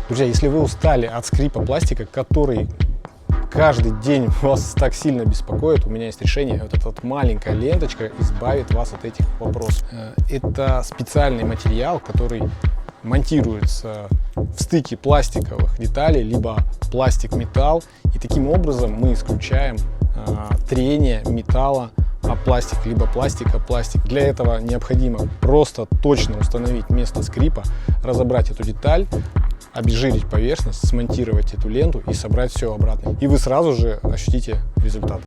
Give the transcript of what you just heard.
Друзья, если вы устали от скрипа пластика, который каждый день вас так сильно беспокоит, у меня есть решение. Вот эта вот маленькая ленточка избавит вас от этих вопросов. Это специальный материал, который монтируется в стыке пластиковых деталей, либо пластик-металл. И таким образом мы исключаем трение металла о пластик, либо пластика пластик. Для этого необходимо просто точно установить место скрипа, разобрать эту деталь, обезжирить поверхность, смонтировать эту ленту и собрать все обратно. И вы сразу же ощутите результат.